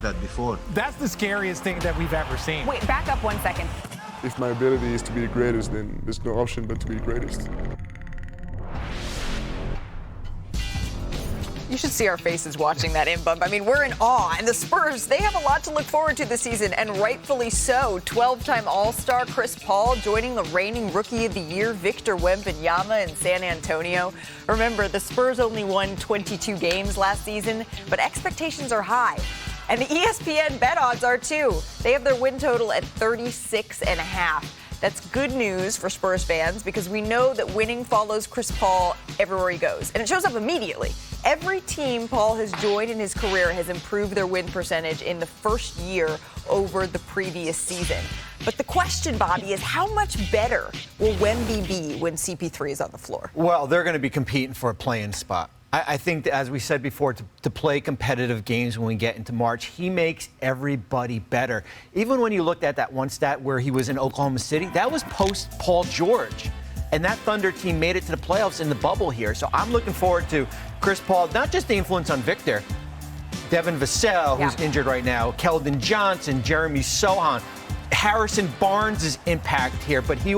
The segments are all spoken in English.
that before. That's the scariest thing that we've ever seen. Wait, back up 1 second. If my ability is to be the greatest, then there's no option but to be the greatest. You should see our faces watching that in bump. I mean, we're in awe. And the Spurs, they have a lot to look forward to this season, and rightfully so. 12-time All-Star Chris Paul joining the reigning Rookie of the Year, Victor Wembanyama in San Antonio. Remember, the Spurs only won 22 games last season, but expectations are high. And the ESPN bet odds are too. They have their win total at 36.5. That's good news for Spurs fans because we know that winning follows Chris Paul everywhere he goes. And it shows up immediately. Every team Paul has joined in his career has improved their win percentage in the first year over the previous season. But the question, Bobby, is how much better will Wemby be when CP3 is on the floor? Well, they're going to be competing for a play-in spot. I think, that, as we said before, to play competitive games when we get into March, he makes everybody better. Even when you looked at that one stat where he was in Oklahoma City, that was post-Paul George. And that Thunder team made it to the playoffs in the bubble here. So I'm looking forward to Chris Paul, not just the influence on Victor, Devin Vassell, who's injured right now, Keldon Johnson, Jeremy Sohan, Harrison Barnes' impact here, but he's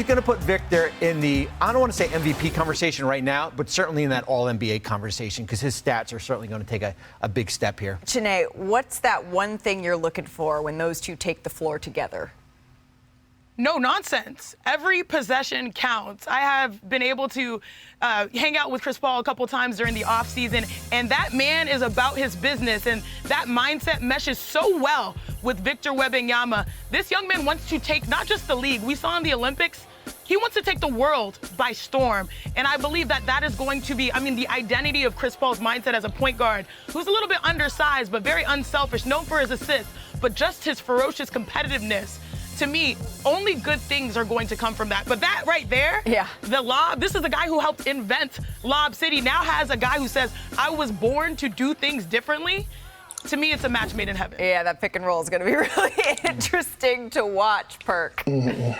going to put Victor in the, I don't want to say MVP conversation right now, but certainly in that All-NBA conversation because his stats are certainly going to take a big step here. Chiney, what's that one thing you're looking for when those two take the floor together? No nonsense. Every possession counts. I have been able to hang out with Chris Paul a couple times during the offseason, and that man is about his business, and that mindset meshes so well with Victor Wembanyama. This young man wants to take not just the league. We saw in the Olympics, he wants to take the world by storm, and I believe that that is going to be, the identity of Chris Paul's mindset as a point guard, who's a little bit undersized but very unselfish, known for his assists, but just his ferocious competitiveness. To me, only good things are going to come from that. But that right there, the lob, this is the guy who helped invent Lob City, now has a guy who says, I was born to do things differently. To me, it's a match made in heaven. Yeah, that pick and roll is going to be really interesting to watch, Perk. Yeah,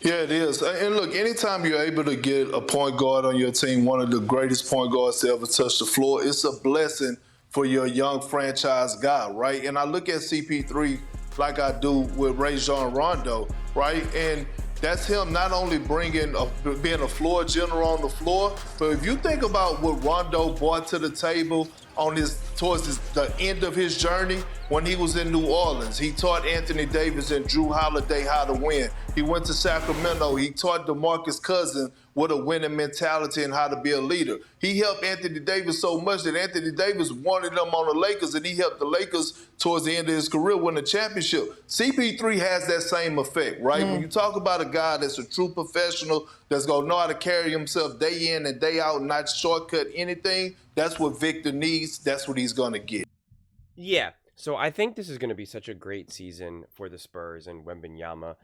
it is. And look, anytime you're able to get a point guard on your team, one of the greatest point guards to ever touch the floor, it's a blessing for your young franchise guy, right? And I look at CP3 like I do with Rajon Rondo, right? And that's him not only being a floor general on the floor, but if you think about what Rondo brought to the table towards the end of his journey, when he was in New Orleans, he taught Anthony Davis and Drew Holiday how to win. He went to Sacramento. He taught DeMarcus Cousins what a winning mentality and how to be a leader. He helped Anthony Davis so much that Anthony Davis wanted him on the Lakers, and he helped the Lakers towards the end of his career win a championship. CP3 has that same effect, right? When you talk about a guy that's a true professional, that's going to know how to carry himself day in and day out and not shortcut anything, that's what Victor needs. That's what he's going to get. Yeah. So I think this is going to be such a great season for the Spurs and Wembanyama.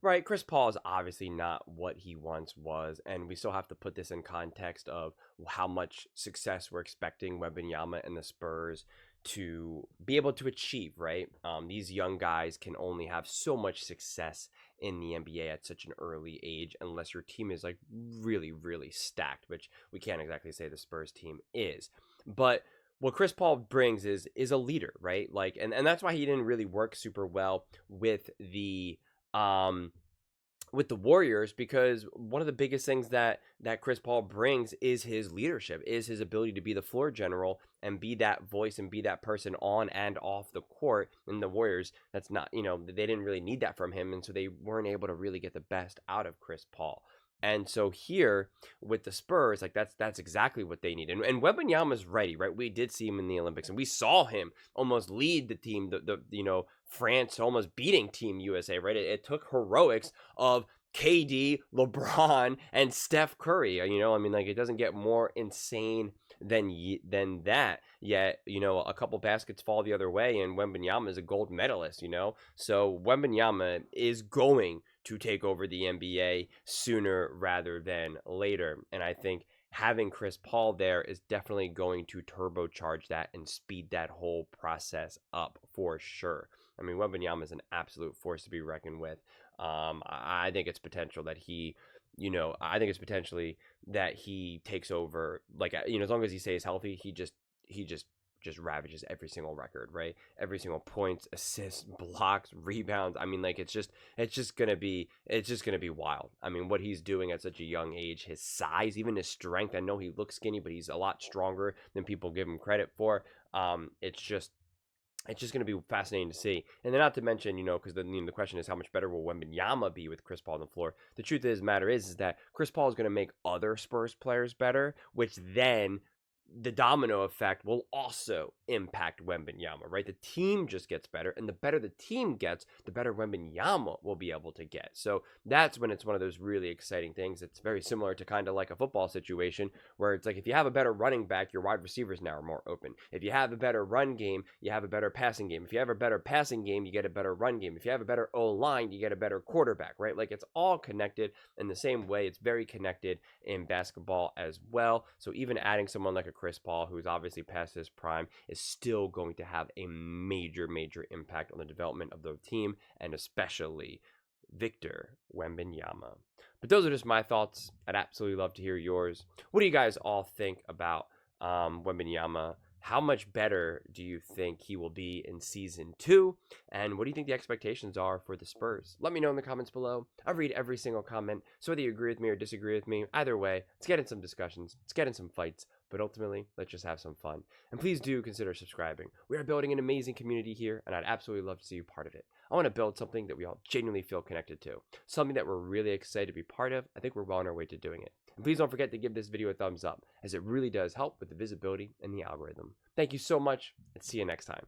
Right, Chris Paul is obviously not what he once was, and we still have to put this in context of how much success we're expecting Wembanyama and the Spurs to be able to achieve, right? These young guys can only have so much success in the NBA at such an early age unless your team is like really, really stacked, which we can't exactly say the Spurs team is. But what Chris Paul brings is a leader, right? Like, and that's why he didn't really work super well with the Warriors, because one of the biggest things that Chris Paul brings is his leadership, is his ability to be the floor general and be that voice and be that person on and off the court. And the Warriors, that's not, they didn't really need that from him, and so they weren't able to really get the best out of Chris Paul. And so here with the Spurs, like that's exactly what they need. And Wembanyama's ready, right? We did see him in the Olympics, and we saw him almost lead the team, the France almost beating Team USA, right? It took heroics of KD, LeBron, and Steph Curry. It doesn't get more insane than that. Yet, a couple baskets fall the other way, and Wembanyama is a gold medalist, So Wembanyama is going to take over the NBA sooner rather than later. And I think having Chris Paul there is definitely going to turbocharge that and speed that whole process up for sure. Wembanyama is an absolute force to be reckoned with. I think it's potential that he takes over, as long as he stays healthy, he just just ravages every single record, right? Every single points, assists, blocks, rebounds. I mean, like it's just gonna be wild. I mean, what he's doing at such a young age, his size, even his strength. I know he looks skinny, but he's a lot stronger than people give him credit for. It's just going to be fascinating to see. And then not to mention, because the question is how much better will Wembanyama be with Chris Paul on the floor. The truth is, matter is that Chris Paul is going to make other Spurs players better, which then the domino effect will also impact Wembanyama, right? The team just gets better, and the better the team gets, the better Wembanyama will be able to get. So that's when it's one of those really exciting things. It's very similar to kind of like a football situation where it's like if you have a better running back, your wide receivers now are more open. If you have a better run game, you have a better passing game. If you have a better passing game, you get a better run game. If you have a better O-line, you get a better quarterback, right? Like it's all connected in the same way. It's very connected in basketball as well. So even adding someone like a Chris Paul, who's obviously past his prime, is still going to have a major impact on the development of the team, and especially Victor Wembanyama. But those are just my thoughts. I'd absolutely love to hear yours. What do you guys all think about Wembanyama? How much better do you think he will be in season 2? And what do you think the expectations are for the Spurs? Let me know in the comments below. I read every single comment, so whether you agree with me or disagree with me, either way, let's get in some discussions, let's get in some fights, but ultimately, let's just have some fun. And please do consider subscribing. We are building an amazing community here, and I'd absolutely love to see you part of it. I want to build something that we all genuinely feel connected to, something that we're really excited to be part of. I think we're well on our way to doing it. And please don't forget to give this video a thumbs up, as it really does help with the visibility and the algorithm. Thank you so much, and see you next time.